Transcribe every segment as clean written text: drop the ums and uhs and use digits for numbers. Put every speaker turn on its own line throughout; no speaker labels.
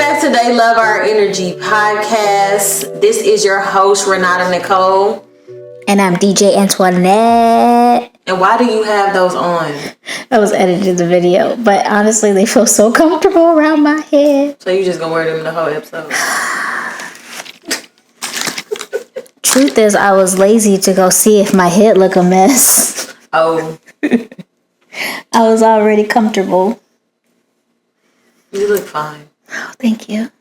back to They Love Our Energy podcast. This is your host, Renata Nicole.
And I'm DJ Antoinette.
And why do you have those on?
I was editing the video, but honestly, they feel so comfortable around my head.
So you just gonna wear them the whole episode?
Truth is, I was lazy to go see if my head looked a mess.
Oh.
I was already comfortable.
You look fine.
Oh, thank you.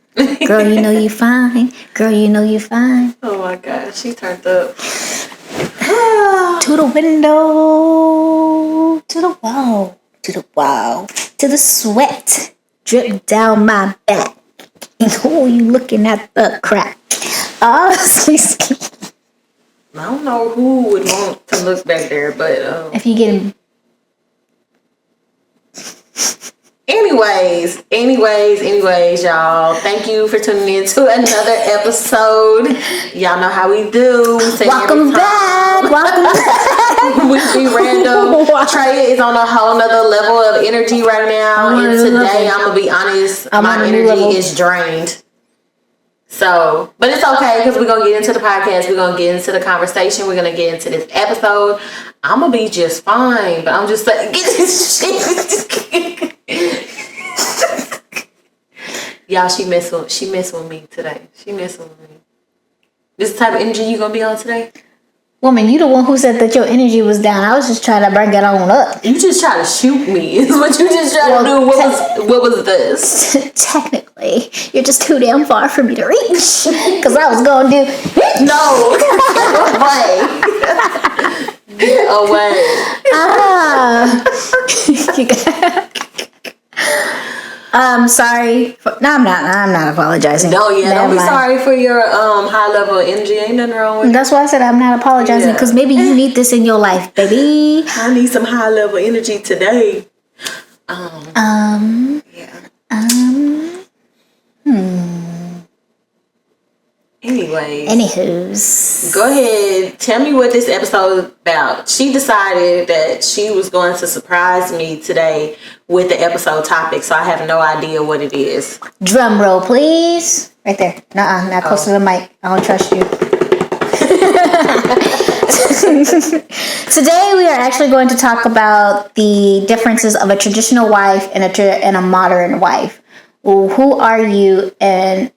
Girl, you know you fine. Girl, you know you fine.
Oh my gosh, she turned up.
To the window, to the wall, to the wall, to the sweat drip down my back. And who you looking at the crack? Oh,
I don't know who would want to look back there, but
if you get
Anyways, y'all. Thank you for tuning in to another episode. Y'all know how we do.
Welcome back.
We be random. Trey is on a whole nother level of energy right now. And today, I'm going to be honest, my energy is drained. So, but it's okay because we're going to get into the podcast. We're going to get into the conversation. We're going to get into this episode. I'm going to be just fine. But I'm just like, get this shit. Y'all, she messing with me today. She messing with me. This type of energy you gonna be on today?
Woman, you the one who said that your energy was down. I was just trying to bring it on up.
You just try to shoot me. Is what you just try to do. What was this?
Technically, you're just too damn far for me to reach. Because I was gonna do
no. Get away.
Sorry. I'm not apologizing.
No, yeah, don't be sorry for your high level of energy. Ain't nothing wrong with it.
That's why I said I'm not apologizing because maybe you need this in your life, baby.
I need some high level energy today.
Anywho's.
Go ahead. Tell me what this episode is about. She decided that she was going to surprise me today with the episode topic, so I have no idea what it is.
Drum roll, please. Right there. Not close to the mic. I don't trust you. Today we are actually going to talk about the differences of a traditional wife and a modern wife. Well, who are you, and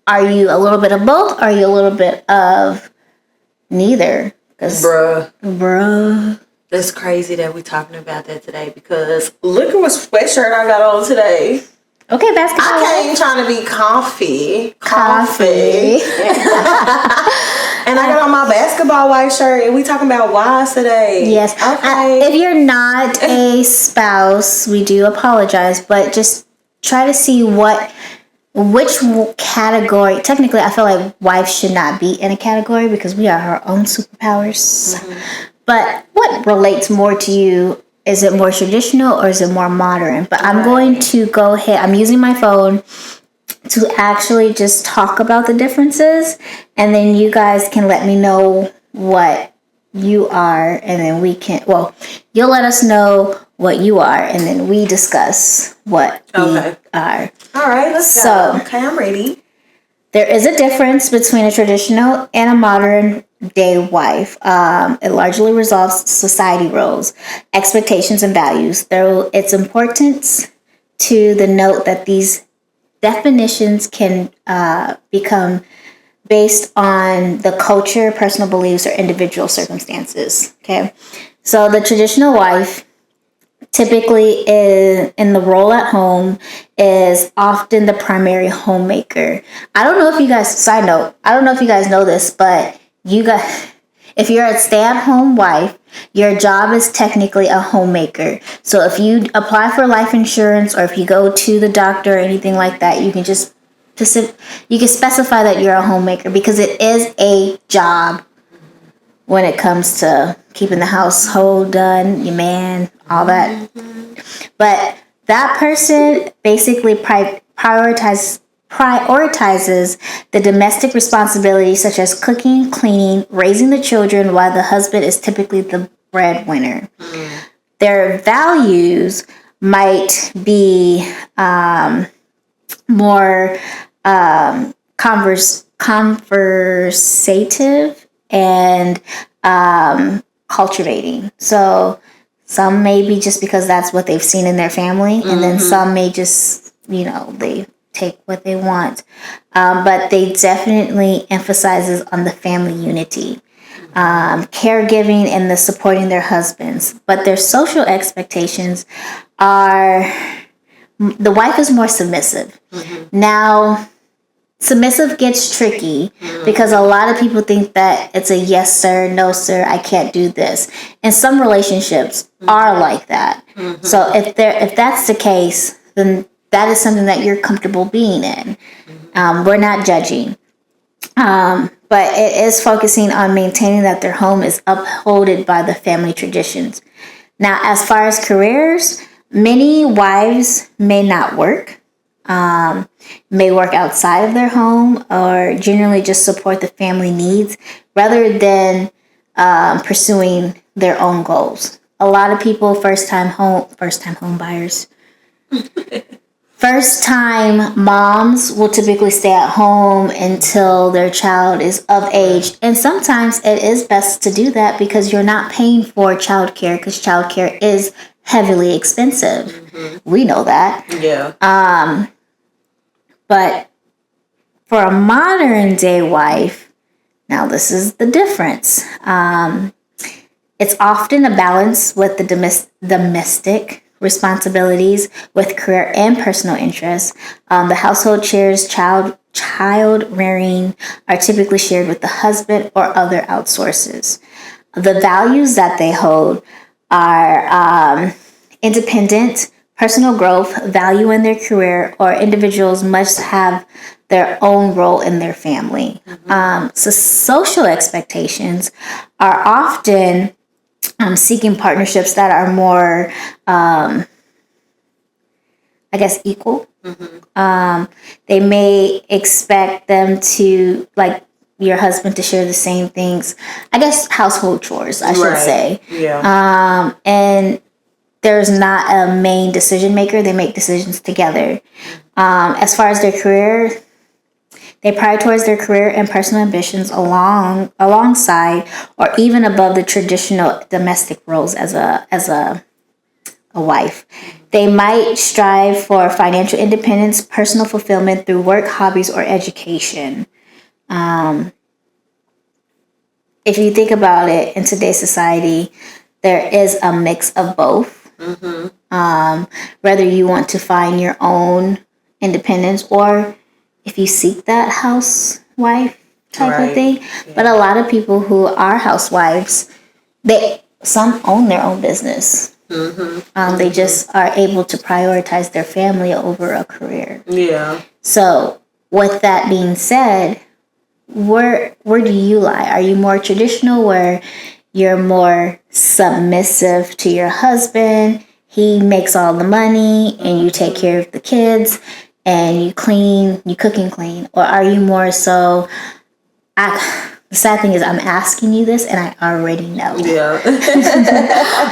are you a little bit of both? Are you a little bit of neither? Bruh.
That's crazy that we're talking about that today because look at what sweatshirt I got on today.
Okay, basketball.
I came trying to be comfy. And I got on my basketball white shirt and we talking about wives today.
Yes.
Okay.
If you're not a spouse, we do apologize, but just try to see which category. Technically, I feel like wives should not be in a category because we are our own superpowers. Mm-hmm. But what relates more to you? Is it more traditional or is it more modern? But I'm going to go ahead. I'm using my phone to actually just talk about the differences. And then you guys can let me know what you are. And then you'll let us know what you are. And then we discuss what we are.
All right, let's go. Okay, I'm ready.
There is a difference between a traditional and a modern day wife. It largely resolves society roles, expectations, and values. Though it's important to the note that these definitions can become based on the culture, personal beliefs, or individual circumstances. Okay, so the traditional wife typically in the role at home is often the primary homemaker. I don't know if you guys, side note, I don't know if you guys know this, but if you're a stay-at-home wife, your job is technically a homemaker. So if you apply for life insurance or if you go to the doctor or anything like that, you can specify that you're a homemaker because it is a job when it comes to keeping the household done, your man, all that. Mm-hmm. But that person basically prioritizes the domestic responsibilities such as cooking, cleaning, raising the children, while the husband is typically the breadwinner. Mm. Their values might be more conversative and cultivating. So some may be just because that's what they've seen in their family, and then some may just, they take what they want. But they definitely emphasizes on the family unity, caregiving, and the supporting their husbands. But their social expectations are the wife is more submissive. Now, submissive gets tricky because a lot of people think that it's a yes sir, no sir, I can't do this. And some relationships are like that. So if that's the case, then that is something that you're comfortable being in. We're not judging. But it is focusing on maintaining that their home is upheld by the family traditions. Now, as far as careers, many wives may not work. May work outside of their home, or generally just support the family needs rather than pursuing their own goals. A lot of people, first time home buyers, first time moms will typically stay at home until their child is of age. And sometimes it is best to do that because you're not paying for childcare, because childcare is heavily expensive. We know that.
Yeah.
But for a modern day wife, now this is the difference. It's often a balance with the domestic responsibilities with career and personal interests. The household chores, child rearing are typically shared with the husband or other outsources. The values that they hold are independent, personal growth, value in their career, or individuals must have their own role in their family. So social expectations are often seeking partnerships that are more, equal. They may expect them to, like, your husband to share the same things. I guess household chores, I should say.
Yeah.
And there's not a main decision maker. They make decisions together. As far as their career, they prioritize their career and personal ambitions alongside or even above the traditional domestic roles as a wife. They might strive for financial independence, personal fulfillment through work, hobbies, or education. If you think about it, in today's society, there is a mix of both. Whether you want to find your own independence or if you seek that housewife type of thing. Yeah. But a lot of people who are housewives, some own their own business. They just are able to prioritize their family over a career.
Yeah.
So with that being said, where do you lie? Are you more traditional where you're more submissive to your husband, he makes all the money, and you take care of the kids, and you cook and clean? Or are you more so, the sad thing is I'm asking you this and I already know.
Yeah.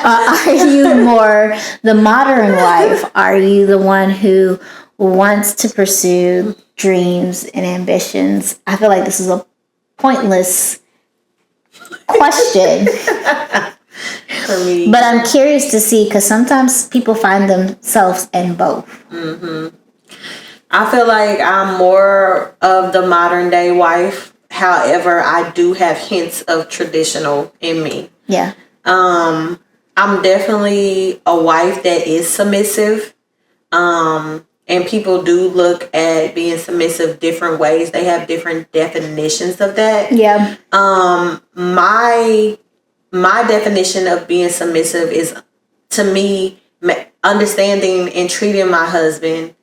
Are you more the modern wife? Are you the one who wants to pursue dreams and ambitions? I feel like this is a pointless question.
For me.
But I'm curious to see, because sometimes people find themselves in both.
I feel like I'm more of the modern day wife. However, I do have hints of traditional in me.
Yeah.
I'm definitely a wife that is submissive. And people do look at being submissive different ways. They have different definitions of that.
Yeah.
My definition of being submissive is, to me, understanding and treating my husband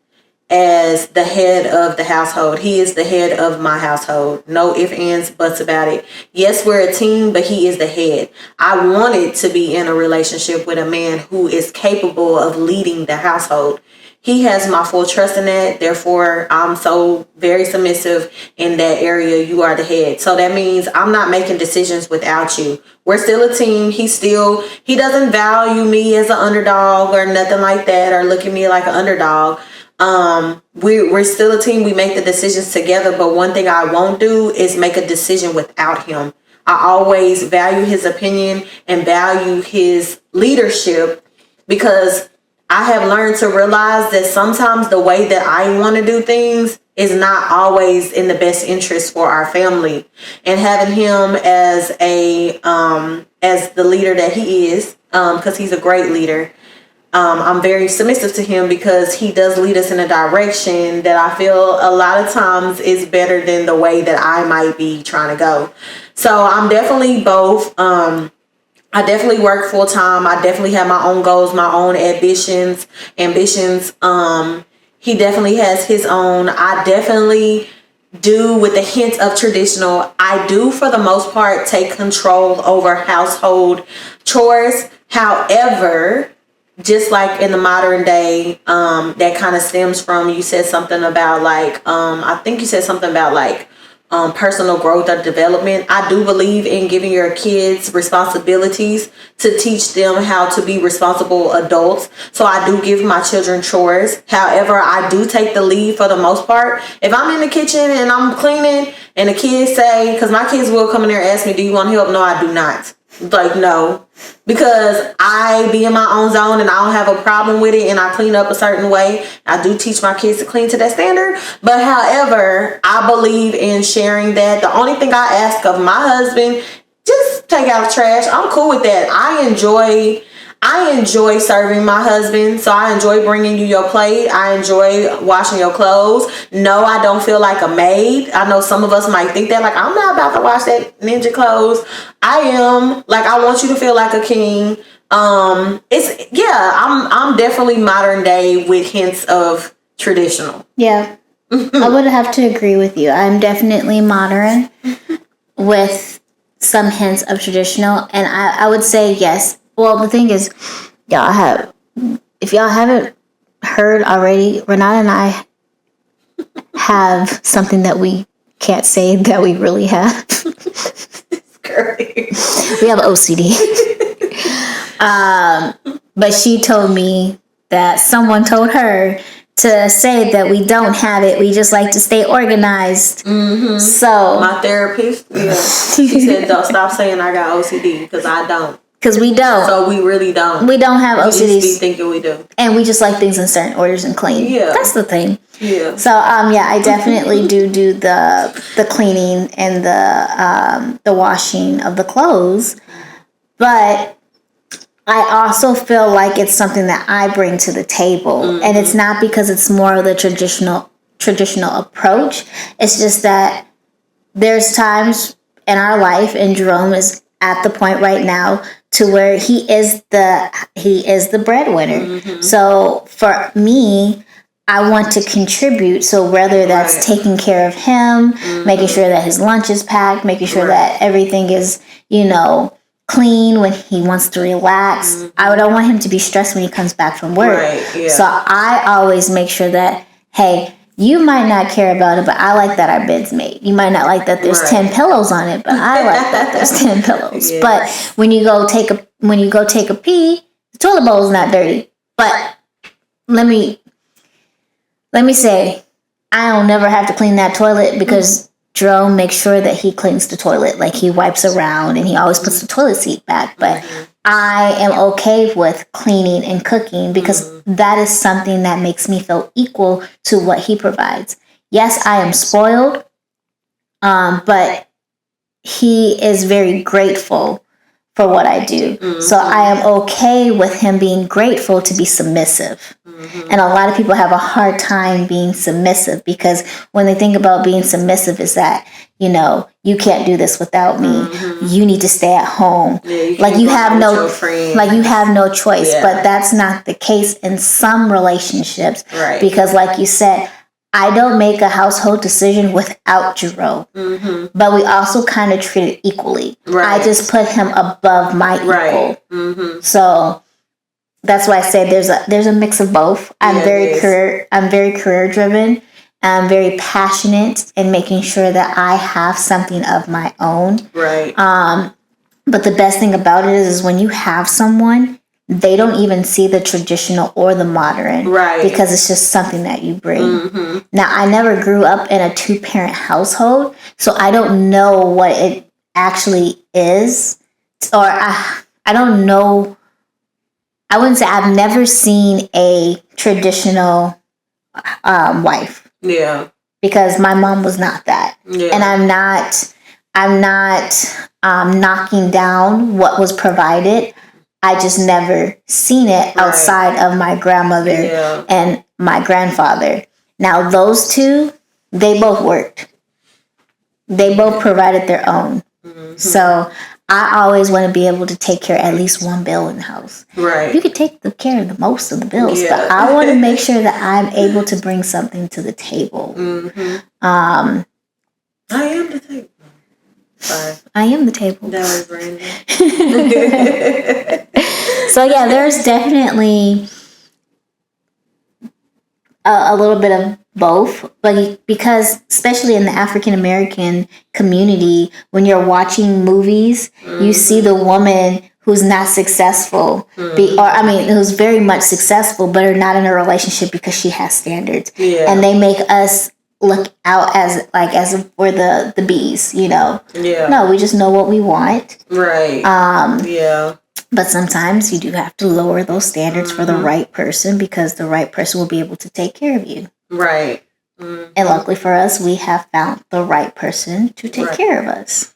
as the head of the household. He is the head of my household. No ifs, ands, buts about it. Yes, we're a team, but he is the head. I wanted to be in a relationship with a man who is capable of leading the household. He has my full trust in that. Therefore, I'm so very submissive in that area. You are the head. So that means I'm not making decisions without you. We're still a team. He doesn't value me as an underdog or nothing like that, or look at me like an underdog. we're still a team. We make the decisions together, but one thing I won't do is make a decision without him. I always value his opinion and value his leadership, because I have learned to realize that sometimes the way that I want to do things is not always in the best interest for our family. And having him as as the leader that he is, because he's a great leader, I'm very submissive to him, because he does lead us in a direction that I feel a lot of times is better than the way that I might be trying to go. So I'm definitely both. I definitely work full time. I definitely have my own goals, my own ambitions. He definitely has his own. I definitely do, with a hint of traditional. I do, for the most part, take control over household chores. However, just like in the modern day, that kind of stems from, you said something about like, I think you said something about like, personal growth or development. I do believe in giving your kids responsibilities to teach them how to be responsible adults. So I do give my children chores. However, I do take the lead for the most part. If I'm in the kitchen and I'm cleaning and the kids say, because my kids will come in there and ask me, do you want help? No, I do not. Like, no, because I be in my own zone and I don't have a problem with it, and I clean up a certain way. I do teach my kids to clean to that standard. But however, I believe in sharing that. The only thing I ask of my husband, just take out the trash. I'm cool with that. I enjoy serving my husband, so I enjoy bringing you your plate. I enjoy washing your clothes. No, I don't feel like a maid. I know some of us might think that, like, I'm not about to wash that ninja clothes. I am. Like, I want you to feel like a king. I'm definitely modern day with hints of traditional.
Yeah, I would have to agree with you. I'm definitely modern with some hints of traditional, and I would say yes. Well, the thing is, if y'all haven't heard already, Renata and I have something that we can't say that we really have. We have OCD. But she told me that someone told her to say that we don't have it. We just like to stay organized. Mm-hmm. So
my therapist, she said, "Don't stop saying I got OCD, because I don't."
Because we don't.
So we really don't.
We don't have OCD.
We just be thinking we do.
And we just like things in certain orders and clean.
Yeah.
That's the thing.
Yeah.
So, I definitely do the cleaning and the washing of the clothes. But I also feel like it's something that I bring to the table. Mm-hmm. And it's not because it's more of the traditional approach. It's just that there's times in our life, and Jerome is at the point right now to where he is the breadwinner. Mm-hmm. So for me, I want to contribute. So whether that's taking care of him, mm-hmm. making sure that his lunch is packed, making sure that everything is, clean when he wants to relax. Mm-hmm. I don't want him to be stressed when he comes back from work. Right, yeah. So I always make sure that, hey, you might not care about it, but I like that our bed's made. You might not like that there's 10 pillows on it, but I like that there's 10 pillows. Yeah. But when you go take a pee, the toilet bowl is not dirty. But let me say, I'll never have to clean that toilet, because Jerome makes sure that he cleans the toilet. Like, he wipes around and he always puts the toilet seat back. But I am okay with cleaning and cooking, because that is something that makes me feel equal to what he provides. Yes, I am spoiled, but he is very grateful for what I do. Mm-hmm. So I am okay with him being grateful to be submissive. Mm-hmm. And a lot of people have a hard time being submissive, because when they think about being submissive is that, you can't do this without me. Mm-hmm. You need to stay at home. Yeah, you have no choice. Yeah. But that's not the case in some relationships. Right. Because like you said, I don't make a household decision without Jerome. Mm-hmm. But we also kind of treat it equally. Right. I just put him above my equal. Right. Mm-hmm. So that's why I say there's a mix of both. I'm very career driven. I'm very passionate in making sure that I have something of my own. Right. But the best thing about it is when you have someone, they don't even see the traditional or the modern.
Right.
Because it's just something that you bring. Mm-hmm. Now, I never grew up in a 2-parent household, so I don't know what it actually is. Or I don't know. I wouldn't say I've never seen a traditional wife.
Yeah.
Because my mom was not that. Yeah. And I'm not knocking down what was provided. I just never seen it outside of my grandmother and my grandfather. Now, those two, they both worked. They both provided their own. Mm-hmm. So I always want to be able to take care of at least one bill in the house. Right. You could take care of the most of the bills, but I want to make sure that I'm able to bring something to the table. Mm-hmm. I am the table. Sorry. I am the table. That was random. So yeah, there's definitely a little bit of both, but because especially in the African American community, when you're watching movies, you see the woman who's not successfore, who's very much successful, but are not in a relationship because she has standards, and they make us look out as we're the bees, you know. Yeah. No, we just know what we want. Right. But sometimes you do have to lower those standards for the right person, because the right person will be able to take care of you. Right. Mm-hmm. And luckily for us, we have found the right person to take care of us.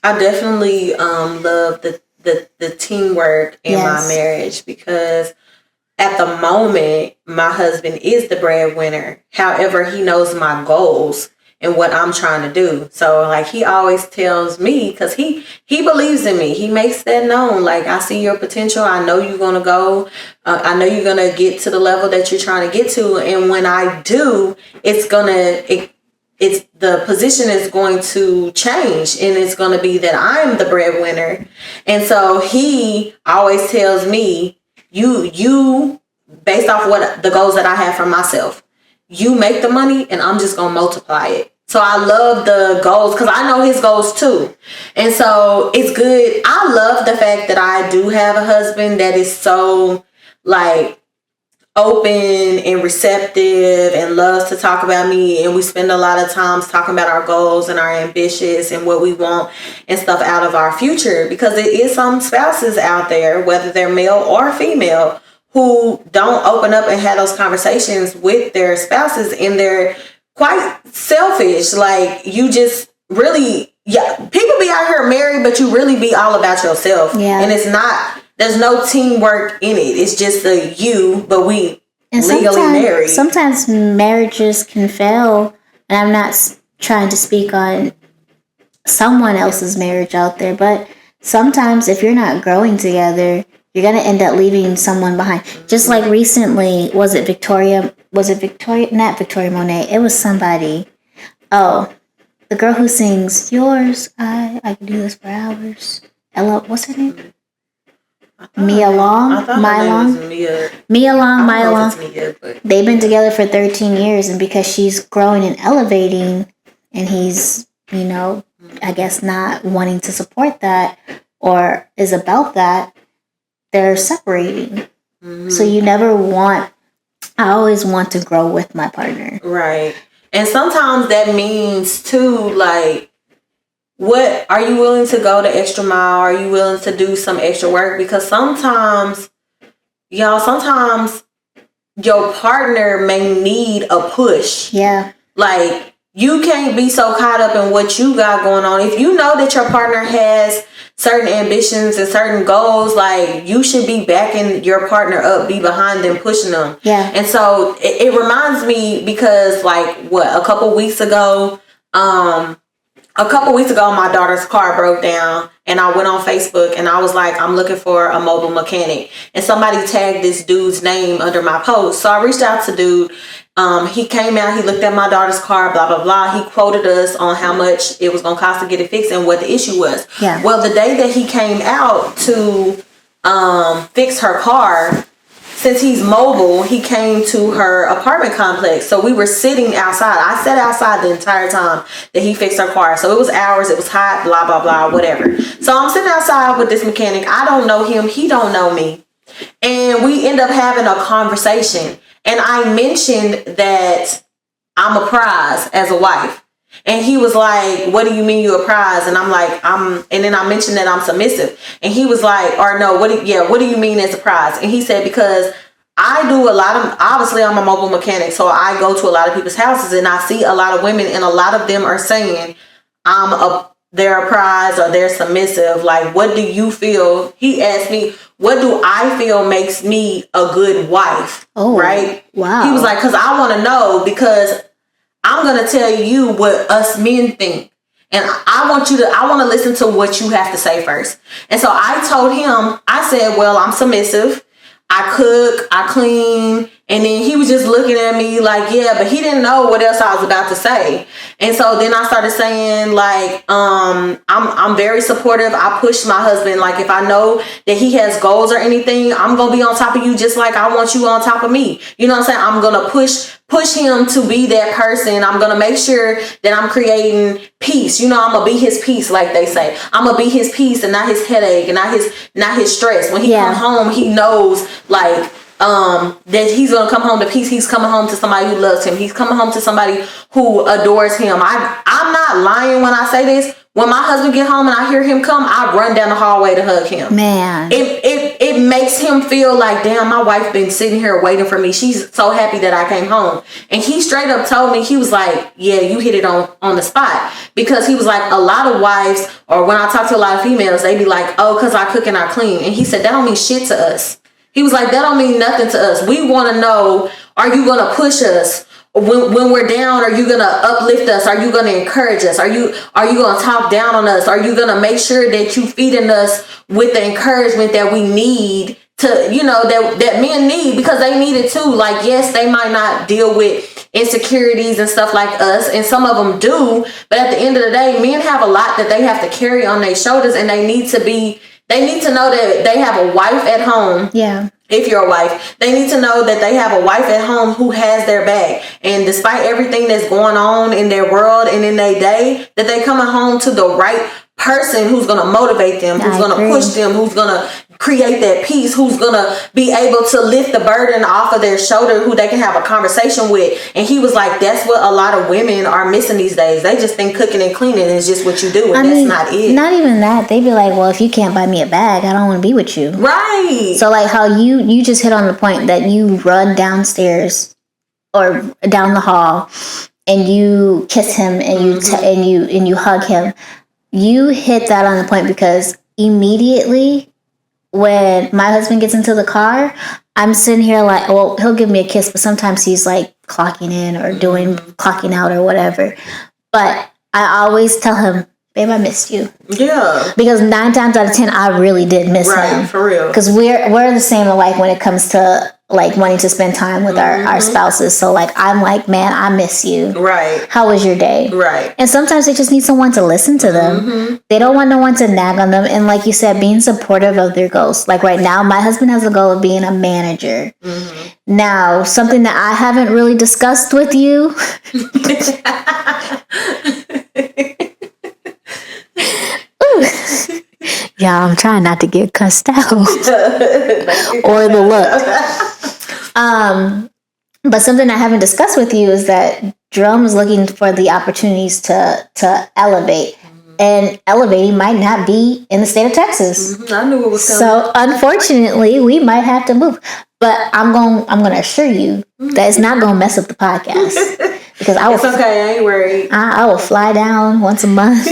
I definitely love the teamwork in my marriage, because at the moment, my husband is the breadwinner. However, he knows my goals and what I'm trying to do. So, like, he always tells me, because he believes in me. He makes that known. Like, I see your potential. I know you're going to go. I know you're going to get to the level that you're trying to get to. And when I do, the position is going to change, and it's going to be that I'm the breadwinner. And so he always tells me, you based off what the goals that I have for myself, you make the money and I'm just going to multiply it. So I love the goals, because I know his goals too. And so it's good. I love the fact that I do have a husband that is so like open and receptive and loves to talk about me. And we spend a lot of times talking about our goals and our ambitions and what we want and stuff out of our future, because there is some spouses out there, whether they're male or female, who don't open up and have those conversations with their spouses, and they're quite selfish. Like, you just really, people be out here married, but you really be all about yourself. Yeah. And it's not, there's no teamwork in it. It's just but we legally married.
Sometimes marriages can fail, and I'm not trying to speak on someone else's marriage out there, but sometimes if you're not growing together, you're going to end up leaving someone behind. Just like recently, not Victoria Monet. It was somebody. Oh, the girl who sings Yours, I Can Do This for Hours. Ella, what's her name? Mia Long? Mia Long. They've been together for 13 years, and because she's growing and elevating, and he's, I guess not wanting to support that or is about that, they're separating. Mm-hmm. So I always want to grow with my partner.
Right. And sometimes that means too, like, what are you willing to go the extra mile? Are you willing to do some extra work? Because sometimes your partner may need a push. Yeah. Like, you can't be so caught up in what you got going on. If you know that your partner has certain ambitions and certain goals, like, you should be backing your partner up, be behind them, pushing them. Yeah. And so it reminds me, because like a couple weeks ago, my daughter's car broke down, and I went on Facebook and I was like, I'm looking for a mobile mechanic, and somebody tagged this dude's name under my post. So I reached out to dude. He came out, he looked at my daughter's car, blah, blah, blah. He quoted us on how much it was going to cost to get it fixed and what the issue was. Yeah. Well, the day that he came out to fix her car, since he's mobile, he came to her apartment complex. So we were sitting outside. I sat outside the entire time that he fixed her car. So it was hours, it was hot, blah, blah, blah, whatever. So I'm sitting outside with this mechanic. I don't know him. He don't know me. And we end up having a conversation. And I mentioned that I'm a prize as a wife. And he was like, what do you mean you're a prize? And I'm like, and then I mentioned that I'm submissive. And he was like, or no, what do you mean as a prize? And he said, because I do a lot of, obviously I'm a mobile mechanic, so I go to a lot of people's houses and I see a lot of women, and a lot of them are saying they're a prize or they're submissive. Like, what do you feel? He asked me, what do I feel makes me a good wife?
Oh,
right?
Wow.
He was like, because I want to know, because I'm going to tell you what us men think. And I want to listen to what you have to say first. And so I told him, I said, well, I'm submissive. I cook, I clean. And then he was just looking at me like, yeah, but he didn't know what else I was about to say. And so then I started saying, like, I'm very supportive. I push my husband. Like, if I know that he has goals or anything, I'm going to be on top of you just like I want you on top of me. You know what I'm saying? I'm going to push him to be that person. I'm going to make sure that I'm creating peace. You know, I'm going to be his peace, like they say. I'm going to be his peace and not his headache and not his stress. When he comes home, he knows, like, that he's gonna come home to peace. He's coming home to somebody who loves him. He's coming home to somebody who adores him. I'm not lying when I say this. When my husband get home and I hear him come, I run down the hallway to hug him.
Man,
it makes him feel like, damn, my wife been sitting here waiting for me. She's so happy that I came home. And he straight up told me, he was like, yeah, you hit it on the spot. Because he was like, a lot of wives, or when I talk to a lot of females, they be like, oh, because I cook and I clean. And he said, that don't mean shit to us. He was like, that don't mean nothing to us. We want to know, are you going to push us when we're down? Are you going to uplift us? Are you going to encourage us? Are you going to talk down on us? Are you going to make sure that you feeding us with the encouragement that we need to, you know, that men need, because they need it too. Like, yes, they might not deal with insecurities and stuff like us, and some of them do. But at the end of the day, men have a lot that they have to carry on their shoulders, and they need to know that they have a wife at home.
Yeah.
If you're a wife, they need to know that they have a wife at home who has their back. And despite everything that's going on in their world and in their day, that they coming home to the right person who's going to motivate them, who's going to push them, who's going to create that peace, who's going to be able to lift the burden off of their shoulder, who they can have a conversation with. And he was like, that's what a lot of women are missing these days. They just think cooking and cleaning is just what you do, and that's not it.
Not even that. They be like, well, if you can't buy me a bag, I don't want to be with you.
Right.
So like how you just hit on the point that you run downstairs or down the hall and you kiss him and you hug him. You hit that on the point, because immediately when my husband gets into the car, I'm sitting here like, well, he'll give me a kiss, but sometimes he's like clocking in or clocking out or whatever. But I always tell him, babe, I missed you. Yeah. Because 9 times out of 10, I really did miss him.
Right, for real.
Because we're the same alike when it comes to like wanting to spend time with our spouses. So like, I'm like, man, I miss you.
Right.
How was your day?
Right.
And sometimes they just need someone to listen to them. They don't want no one to nag on them. And like you said, being supportive of their goals. Like right now, my husband has a goal of being a manager. Now, something that I haven't really discussed with you. Yeah, I'm trying not to get cussed out or the look. But something I haven't discussed with you is that Jerome is looking for the opportunities to elevate. And elevating might not be in the state of Texas.
I knew it was coming.
So unfortunately, we might have to move. But I'm going to assure you that it's not going to mess up the podcast. Because
it's okay, I ain't worried.
I will fly down once a month,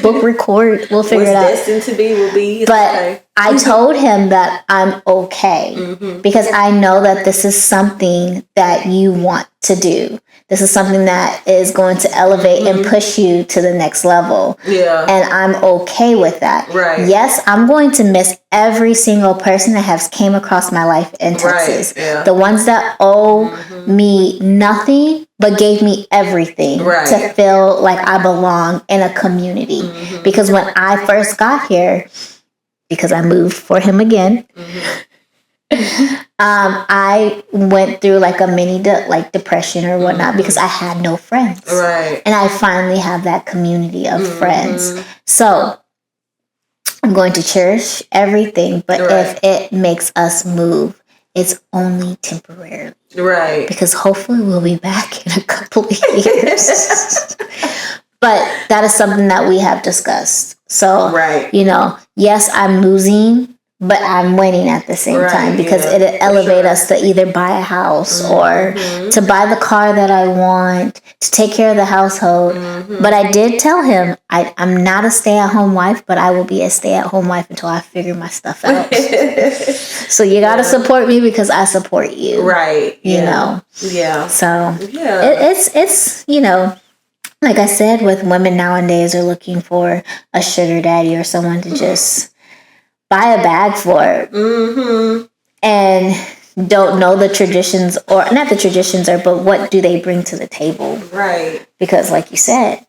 book record. We'll figure it out.
What's destined to be will be.
But
okay.
I told him that I'm okay because I know that this is something that you want to do. This is something that is going to elevate and push you to the next level. Yeah. And I'm okay with that. Right. Yes, I'm going to miss every single person that has came across my life in Texas. Right. Yeah. The ones that owe me nothing but gave me everything to feel like I belong in a community. Because when I first got here, because I moved for him again, I went through like a mini depression or whatnot because I had no friends. Right. And I finally have that community of friends. So I'm going to cherish everything, but if it makes us move, it's only temporarily.
Right.
Because hopefully we'll be back in a couple of years. But that is something that we have discussed. So, yes, I'm losing, but I'm winning at the same time because it'll elevate us to either buy a house or to buy the car that I want, to take care of the household. But I did tell him I'm not a stay-at-home wife, but I will be a stay-at-home wife until I figure my stuff out. So you got to support me because I support you.
Right.
You know.
Yeah.
So it's like I said, with women nowadays are looking for a sugar daddy or someone to just buy a bag for, and don't know the traditions, or not the traditions, but what do they bring to the table?
Right.
Because, like you said,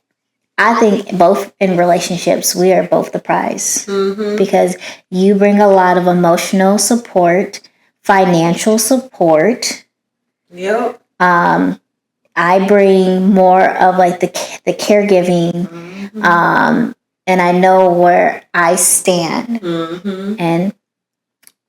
I think both in relationships we are both the prize because you bring a lot of emotional support, financial support. Yep. I bring more of like the caregiving, and I know where I stand. And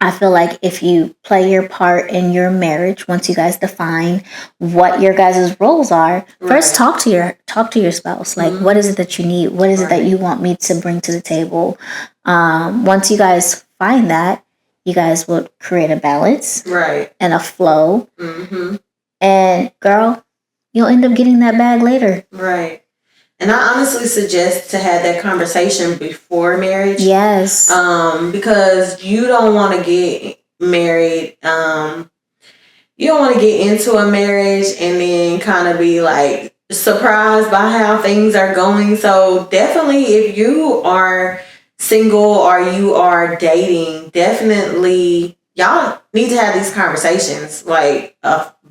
I feel like if you play your part in your marriage, once you guys define what your guys' roles are, first talk to your spouse. Like, what is it that you need? What is it that you want me to bring to the table? Once you guys find that, you guys will create a balance, and a flow. And girl, you'll end up getting that bag later.
Right. And I honestly suggest to have that conversation before marriage.
Yes.
Because you don't want to get married. You don't want to get into a marriage and then kind of be like surprised by how things are going. So definitely, if you are single or you are dating, definitely y'all need to have these conversations like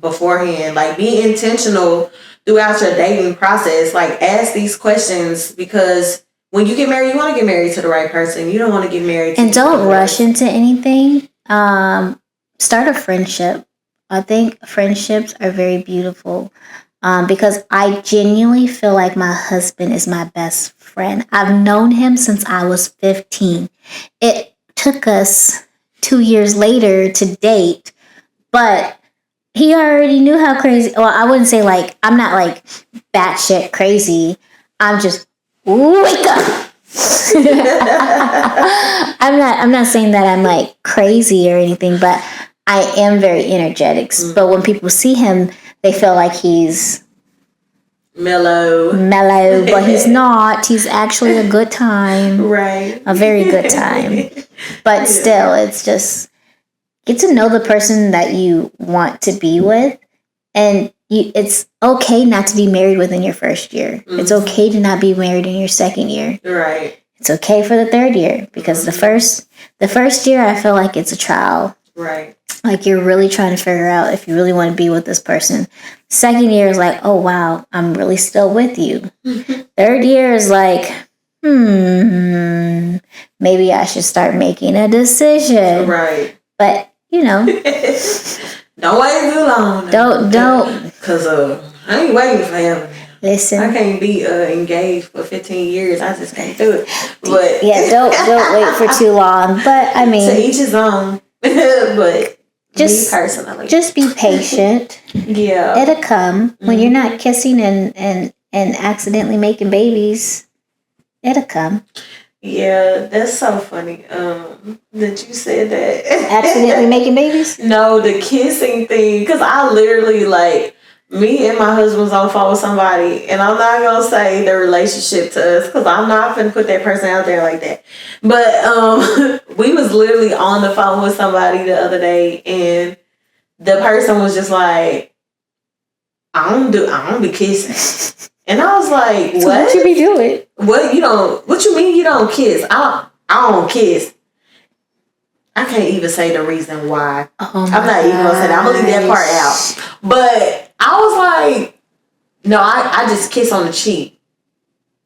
beforehand. Like, be intentional throughout your dating process. Like, ask these questions, because when you get married, you want to get married to the right person. You don't want to get married to
and don't rush into anything. Start a friendship. I think friendships are very beautiful, because I genuinely feel like my husband is my best friend. I've known him since I was 15. It took us 2 years later to date, but he already knew how crazy. Well, I wouldn't say like, I'm not like batshit crazy. I'm just, wake up. I'm not saying that I'm like crazy or anything, but I am very energetic. But when people see him, they feel like he's mellow, but he's not. He's actually a good time. Right. A very good time. But still, it's just, get to know the person that you want to be with. And it's okay not to be married within your first year. It's okay to not be married in your second year. Right. It's okay for the third year, because the first year, I feel like it's a trial. Right. Like, you're really trying to figure out if you really want to be with this person. Second year is like, oh wow, I'm really still with you. Third year is like, maybe I should start making a decision. Right. But don't
wait too long.
Don't.
Because I ain't waiting forever.
Listen,
I can't be engaged for 15 years. I just can't do it. But
yeah, don't wait for too long. But I mean,
to each his own. But just me personally,
just be patient.
Yeah,
it'll come when you're not kissing and accidentally making babies. It'll come.
Yeah, that's so funny. That you said that.
Accidentally making babies?
No, the kissing thing. Because I literally, like, me and my husband was on the phone with somebody, and I'm not gonna say the relationship to us because I'm not gonna put that person out there like that. But we was literally on the phone with somebody the other day, and the person was just like, I don't be kissing. And I was like, what?
So what you be doing?
What you mean you don't kiss? I don't kiss. I can't even say the reason why. I'm not even gonna say that. I'm gonna leave that part out. But I was like, no, I just kiss on the cheek.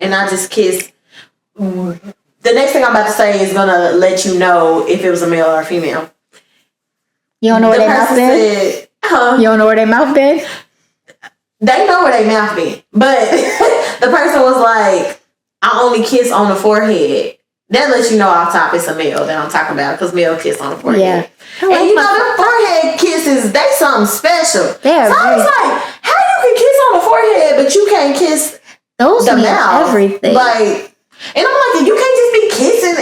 And I just kiss. The next thing I'm about to say is gonna let you know if it was a male or a female.
You don't know where their mouth been? You don't know where their mouth been?
They know where their mouth been. But the person was like, I only kiss on the forehead. That lets you know off top it's a male that I'm talking about, because male kiss on the forehead.
Yeah.
And you know, the forehead kisses, they something special.
They are.
So I was like, how you can kiss on the forehead, but you can't kiss
those
the mouth?
Everything.
Like, and I'm like, you can't just be kissing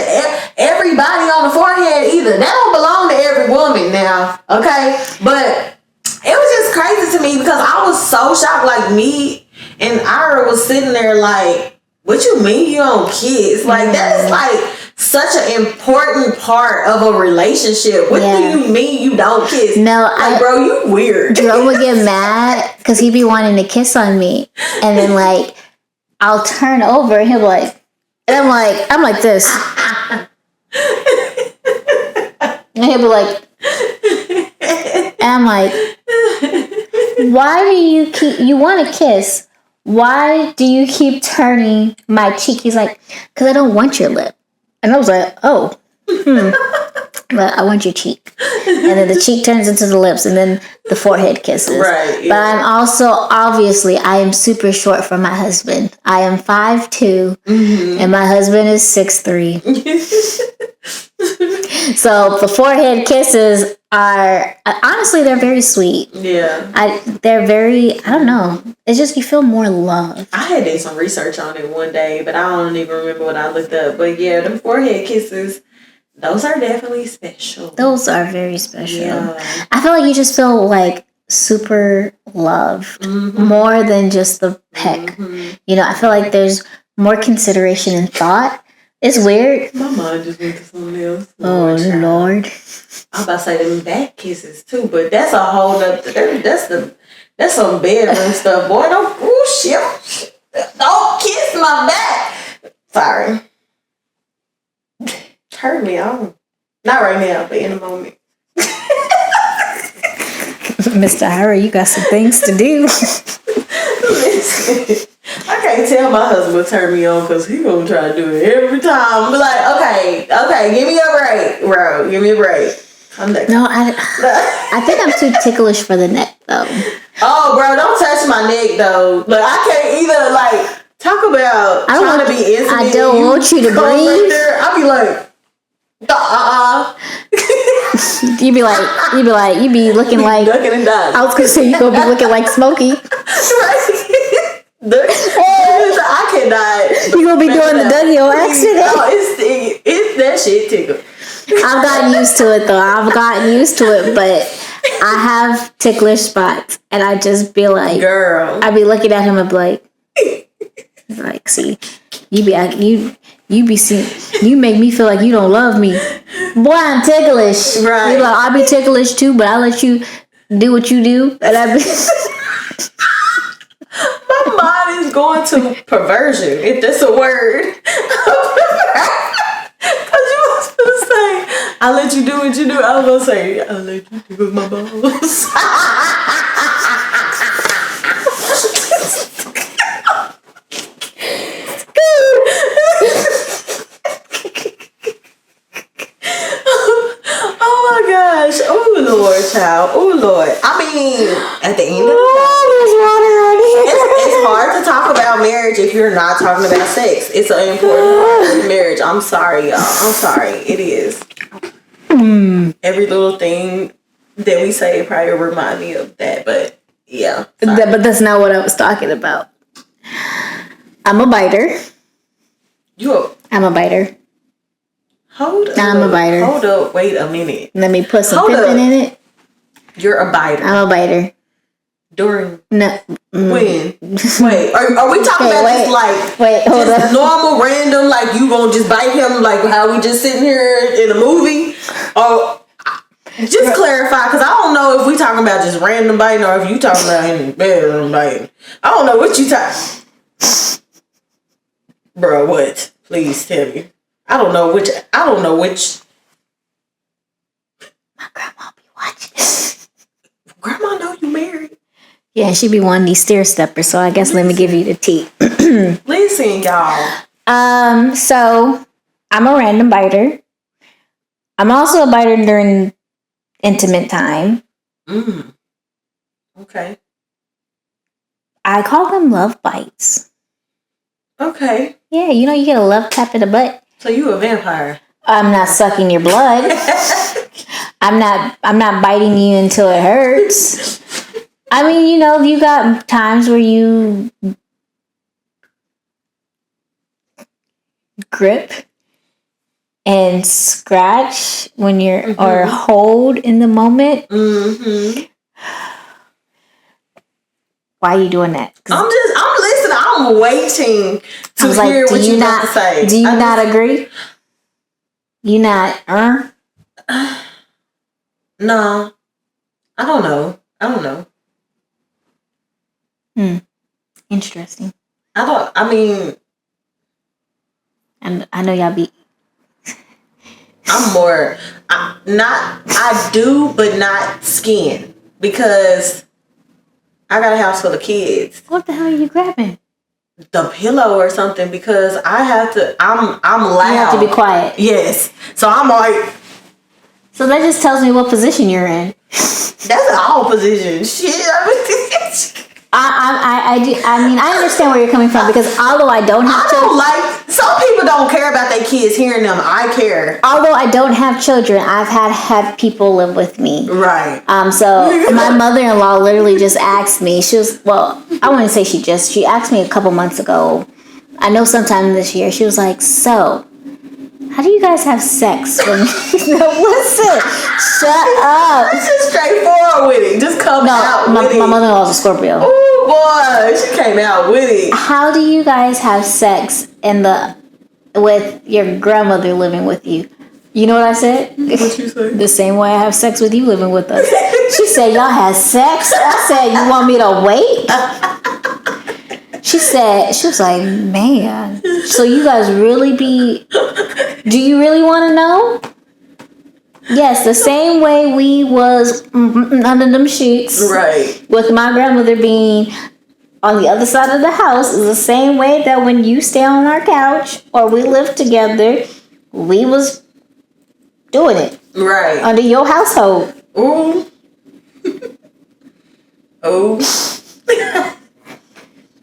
everybody on the forehead either. That don't belong to every woman now, okay? But it was just crazy to me because I was so shocked. Like, me and Ira was sitting there like, what you mean you don't kiss? Like, that is like such an important part of a relationship. What do you mean you don't kiss?
No,
like, bro, you weird.
Joe would get mad because he'd be wanting to kiss on me, and then like I'll turn over and he'll be like, and I'm like this, and he'll be like, and I'm like, why do you want to kiss? Why do you keep turning my cheek? He's like, because I don't want your lip. And I was like, oh, but I want your cheek. And then the cheek turns into the lips, and then the forehead kisses.
Right. Yeah.
But I'm also, obviously, I am super short for my husband. I am 5'2", and my husband is 6'3". So the forehead kisses are, honestly, they're very sweet.
Yeah.
They're very, I don't know. It's just, you feel more love.
I had done some research on it one day, but I don't even remember what I looked up. But yeah, them forehead kisses, those are definitely special.
Those are very special.
Yeah.
I feel like you just feel like super loved more than just the peck. You know, I feel like there's more consideration and thought. It's weird.
My mind just went to something else.
Lord.
I was about to say them back kisses too, but that's a whole nother. That's some bedroom stuff, boy. Don't don't kiss my back. Sorry, hurt me on. Not right now, but in a moment.
Mr. Ira, you got some things to do.
Listen, I can't tell my husband to turn me on because he gonna try to do it every time. Be like, okay, give me a break, bro. Give me a break.
No, I think I'm too ticklish for the neck though.
Oh, bro, don't touch my neck though. Like, I can't either. Like, talk about trying to be intimate.
I don't want you to breathe.
I'll be like,
You be looking like
ducking and diving.
I was gonna say you gonna be looking like Smokey.
Right. I cannot.
You gonna be doing the Dougie on accident.
No, it's that shit tickle.
I've gotten used to it though. But I have ticklish spots, and I just be like,
girl.
I be looking at him and be like, see, you make me feel like you don't love me. Boy, I'm ticklish.
Right.
You like, I'll be ticklish too, but I let you do what you do, and I be.
My mind is going to perversion, if that's a word. Because you was going to say, I'll let you do what you do. I was going to say, I'll let you do with my balls. Oh my gosh. Oh Lord, child. Oh Lord. I mean, at the end of the day, it's hard to talk about marriage if you're not talking about sex. It's an important part of marriage. I'm sorry, y'all. I'm sorry. It is. Every little thing that we say probably remind me of that, but yeah.
But that's not what I was talking about. I'm a biter. I'm a biter.
Hold up.
I'm a biter.
Hold up. Wait a minute.
Let me put some pippin in it.
You're a biter.
I'm a biter.
During
no
when? Wait, are we talking about just like
hold
just
up.
normal random, like you gonna just bite him like how we just sitting here in a movie? Or just clarify, because I don't know if we talking about just random biting or if you talking about in bedroom biting. I don't know what you talking. Bro, what? Please tell me. I don't know which.
My grandma be watching.
Grandma know you married.
Yeah, she be wanting these stair steppers, so I guess let me give you the tea.
Listen, y'all.
So I'm a random biter. I'm also a biter during intimate time.
Okay.
I call them love bites.
Okay.
Yeah, you know, you get a love tap in the butt.
So you a vampire?
I'm not sucking your blood. I'm not biting you until it hurts. I mean, you got times where you grip and scratch when you're or hold in the moment. Why are you doing that?
I'm listening. I'm waiting to hear what you got to say.
Do you not agree? You not,
No. I don't know.
Interesting.
And
I know y'all be.
I do, but not skin. Because I got a house full of kids.
What the hell are you grabbing?
The pillow or something, because I have to, I'm loud.
You have to be quiet.
Yes. So I'm like.
So that just tells me what position you're in.
That's all positions. Shit.
I understand where you're coming from, because although I don't have children,
some people don't care about their kids hearing them. I care.
Although I don't have children, I've had people live with me.
Right.
So my mother-in-law literally just asked me. She asked me a couple months ago. I know sometime this year. She was like, "So, how do you guys have sex?" Listen, shut up.
Just straightforward with it. Just come out with it.
My mother-in-law's a Scorpio.
Oh boy, she came out with it.
How do you guys have sex with your grandmother living with you? You know what I said?
What you say?
The same way I have sex with you living with us. She said, "Y'all had sex?" I said, "You want me to wait?" She was like, "Man, so you guys really do you really want to know?" Yes, the same way we was under them sheets.
Right.
With my grandmother being on the other side of the house is the same way that when you stay on our couch or we live together, we was doing it.
Right.
Under your household.
Ooh. Oh.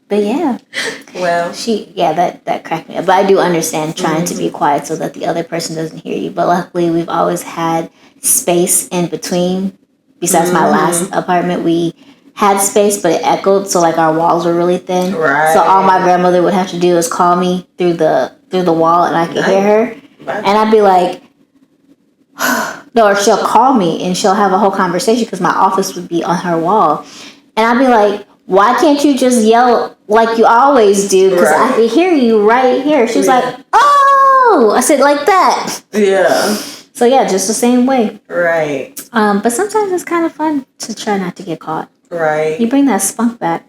But yeah.
Well.
That cracked me up. But I do understand trying to be quiet so that the other person doesn't hear you. But luckily we've always had space in between. Besides my last apartment, we had space, but it echoed, so like our walls were really thin.
Right.
So all my grandmother would have to do is call me through the wall, and I could hear her, and I'd be like, no, or she'll call me and she'll have a whole conversation because my office would be on her wall, and I'd be like, why can't you just yell like you always do? Because I can hear you right here. She was like, oh, I said like that.
Yeah.
So yeah, just the same way.
Right.
But sometimes it's kind of fun to try not to get caught.
Right.
You bring that spunk back.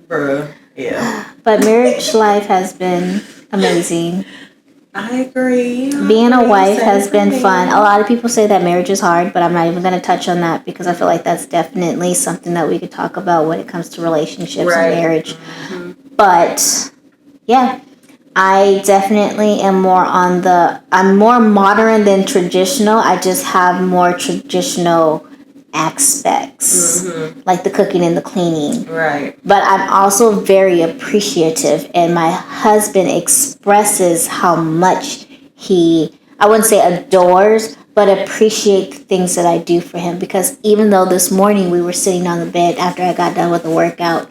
Bruh. Yeah.
But marriage life has been amazing.
I agree.
Being a wife has been fun. A lot of people say that marriage is hard, but I'm not even going to touch on that because I feel like that's definitely something that we could talk about when it comes to relationships and marriage. But yeah, I definitely am I'm more modern than traditional. I just have more traditional aspects, like the cooking and the cleaning.
Right.
But I'm also very appreciative, and my husband expresses how much I wouldn't say adores, but appreciate the things that I do for him. Because even though this morning we were sitting on the bed after I got done with the workout,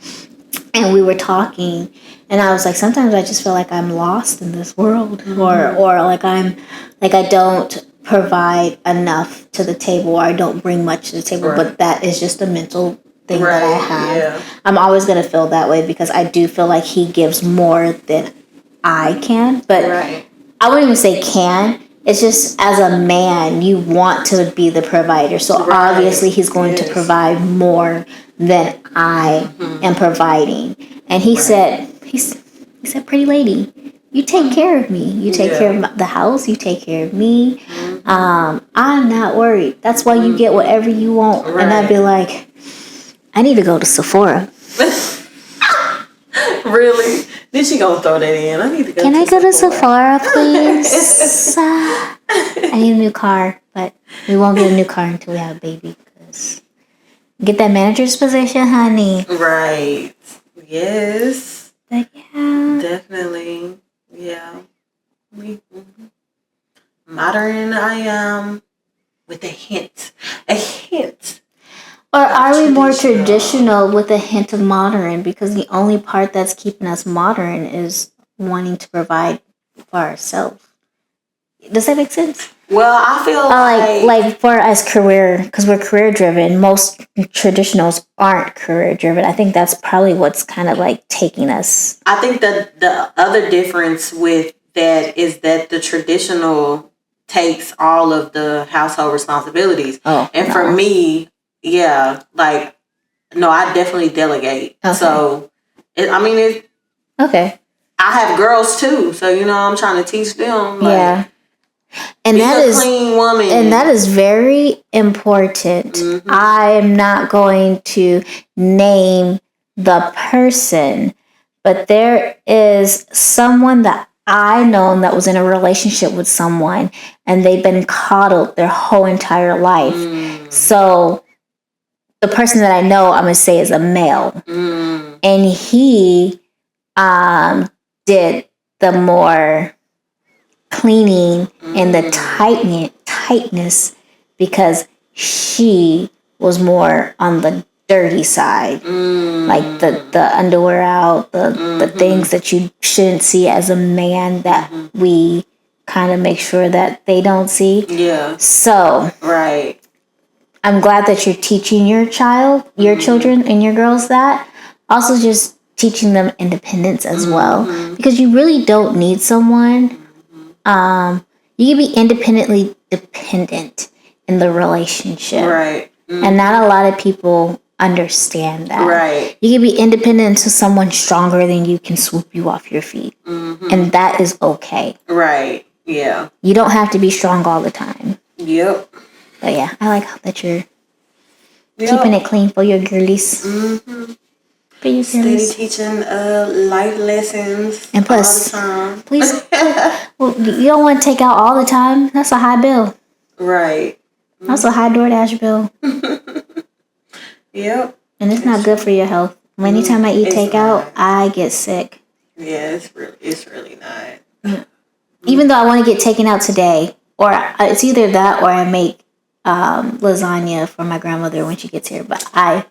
and we were talking, and I was like, sometimes I just feel like I'm lost in this world, or like I don't provide enough to the table, or I don't bring much to the table, but that is just a mental thing that I have. Yeah. I'm always going to feel that way because I do feel like he gives more than I can, but I wouldn't even say can. It's just as a man, you want to be the provider. So obviously he's going to provide more than I am providing. And he said, pretty lady, you take care of me. You take care of the house. You take care of me. I'm not worried. That's why you get whatever you want. Right. And I'd be like, I need to go to Sephora.
Really? Then she gonna throw that in. I need to go.
Can I go to Sephora, please? I need a new car, but we won't get a new car until we have a baby. Cause get that manager's position, honey.
Right. Yes.
But yeah.
Definitely. Yeah. Modern, I am with a hint. A hint.
Or are we more traditional with a hint of modern? Because the only part that's keeping us modern is wanting to provide for ourselves. Does that make sense?
Well, I feel
like for us career, because we're career driven. Most traditionals aren't career driven. I think that's probably what's kind of like taking us.
I think that the other difference with that is that the traditional takes all of the household responsibilities. And for me, yeah, like, no, I definitely delegate. Okay. So, okay. I have girls too, so I'm trying to teach them. Like, yeah,
and that is clean woman, and that is very important. Mm-hmm. I am not going to name the person, but there is someone that I know that was in a relationship with someone, and they've been coddled their whole entire life. So the person that I know, I'm gonna say, is a male, and he did the more cleaning and the tightness because she was more on the dirty side, like the underwear out, the things that you shouldn't see as a man that we kind of make sure that they don't see. Yeah. So right. I'm glad that you're teaching your children and your girls that. Also just teaching them independence as well, because you really don't need someone. You can be independently dependent in the relationship. Right. And not a lot of people understand that. Right. You can be independent until someone stronger than you can swoop you off your feet. And that is okay. Right. Yeah. You don't have to be strong all the time. Yep. But yeah, I like that you're keeping it clean for your girlies. For you
steady teaching life lessons and plus, all the time.
Please, well, you don't want to take out all the time. That's a high bill. Right. That's a high DoorDash bill. Yep. And it's not good for your health. Anytime I eat takeout, I get sick.
Yeah, it's really not.
Even though I want to get taken out today, or it's either that or I make lasagna for my grandmother when she gets here. But I'm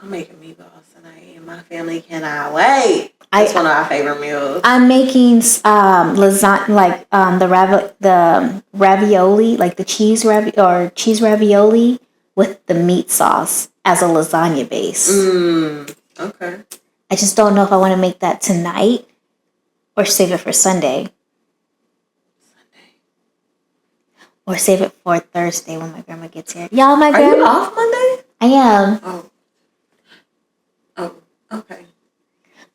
making meatballs tonight, and my family cannot wait. It's one of our favorite meals.
I'm making lasagna, like the ravioli, like the cheese ravioli with the meat sauce as a lasagna base. Okay. I just don't know if I want to make that tonight or save it for Sunday. Or save it for Thursday when my grandma gets here. Y'all, my grandma.
Are you off Monday?
I am.
Oh, okay.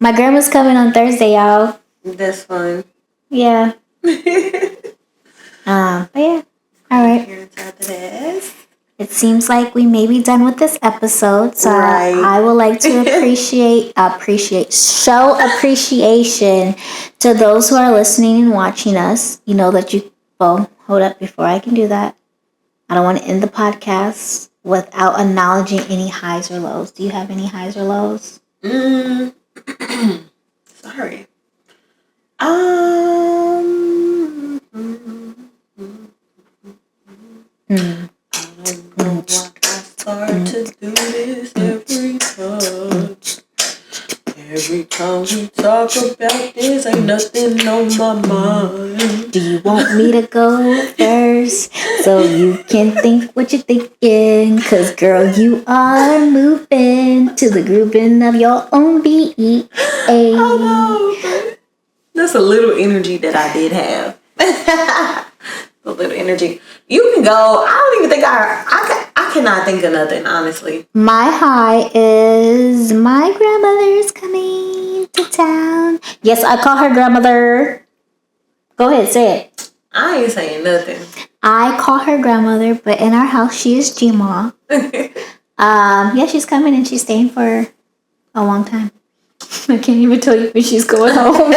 My grandma's coming on Thursday, y'all.
That's fun.
Yeah. But yeah. All right. It seems like we may be done with this episode, so right. I would like to show appreciation to those who are listening and watching us. You know that you. Well, hold up before I can do that. I don't want to end the podcast without acknowledging any highs or lows. Do you have any highs or lows?
Sorry. I don't know why I start to do this every time. Every time we talk about this, ain't nothing on my mind.
Do you want me to go first so you can think what you're thinking? 'Cause girl, you are moving to the grouping of your own beat.
I know, but that's a little energy that I did have. A little energy. You can go. I don't even think I cannot think of nothing, honestly.
My high is my grandmother is coming to town. Yes, I call her grandmother. Go ahead, say it.
I ain't saying nothing.
I call her grandmother, but in our house, she is G-Ma. Yeah, she's coming and she's staying for a long time. I can't even tell you when she's going home.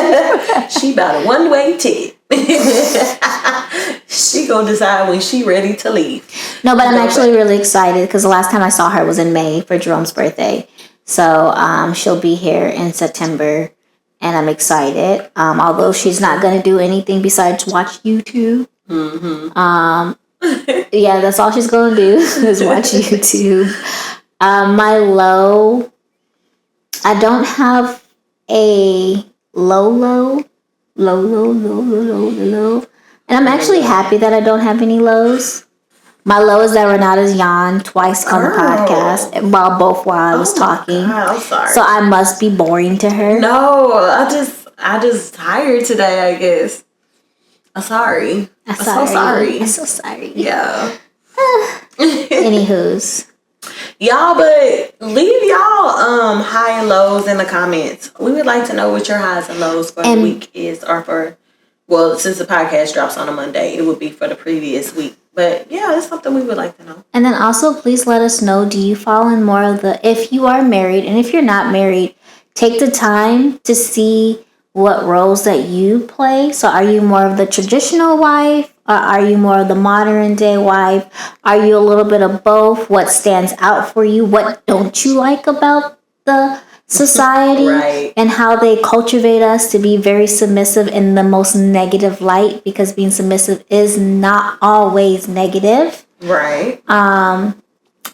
She bought a one-way ticket. She gonna decide when she ready to leave.
No, but I'm actually really excited because the last time I saw her was in May for Jerome's birthday. So she'll be here in September, and I'm excited. Although she's not going to do anything besides watch YouTube. Yeah, that's all she's going to do is watch YouTube. My low, I don't have a low. And I'm actually happy that I don't have any lows. My low is that Renata's yawned twice on the podcast while I was talking.
God, I'm sorry.
So I must be boring to her.
No, I just tired today, I guess. I'm sorry. I'm so sorry.
I'm so sorry.
Yeah.
Anywho's.
Y'all, but leave y'all high and lows in the comments. We would like to know what your highs and lows for the week is, or for, well, since the podcast drops on a Monday, it would be for the previous week. But yeah, that's something we would like to know.
And then also, please let us know, do you fall in more of the, if you are married, and if you're not married, take the time to see what roles that you play. So are you more of the traditional wife, or are you more of the modern day wife? Are you a little bit of both? What stands out for you? What don't you like about the society?
Right.
And how they cultivate us to be very submissive in the most negative light, because being submissive is not always negative.
Right.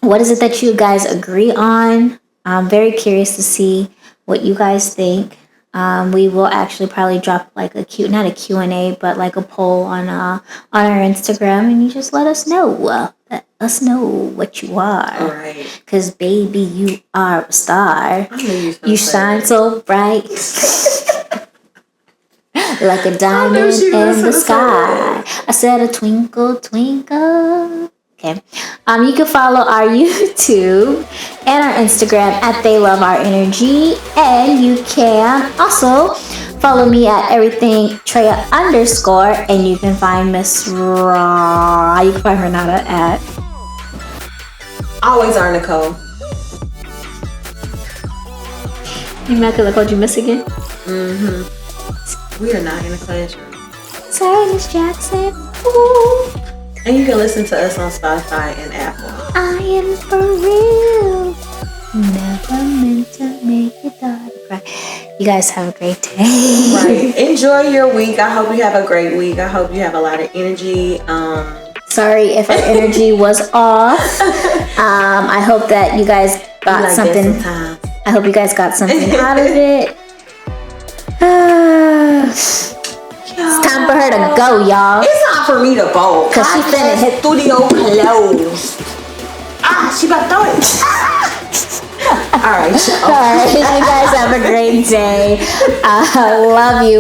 What is it that you guys agree on? I'm very curious to see what you guys think. We will actually probably drop like not a Q&A, but like a poll on our Instagram, and you just let us know. Let us know what you are.
Right.
Cause baby, you are a star. You shine so bright. Like a diamond in the sky. I said a twinkle, twinkle. Okay. You can follow our YouTube and our Instagram at They Love Our Energy. And you can also follow me at everything Treya _ and you can find Miss Raw. You can find Renata at
Always our Nicole.
You mad because I called you Miss again?
We are not in a classroom.
Sorry, Miss Jackson. Ooh.
And you can listen to us on Spotify and Apple.
I am for real. Never meant to make your daughter cry. You guys have a great day.
Right. Enjoy your week. I hope you have a great week. I hope you have a lot of energy.
Sorry if our energy was off. I hope that you guys got something. I hope you guys got something out of it. It's time for her to go, y'all.
It's time for me to go.
Cause she finna hit
studio closed. She about to throw it. All right, y'all.
All right, you guys have a great day. I love you.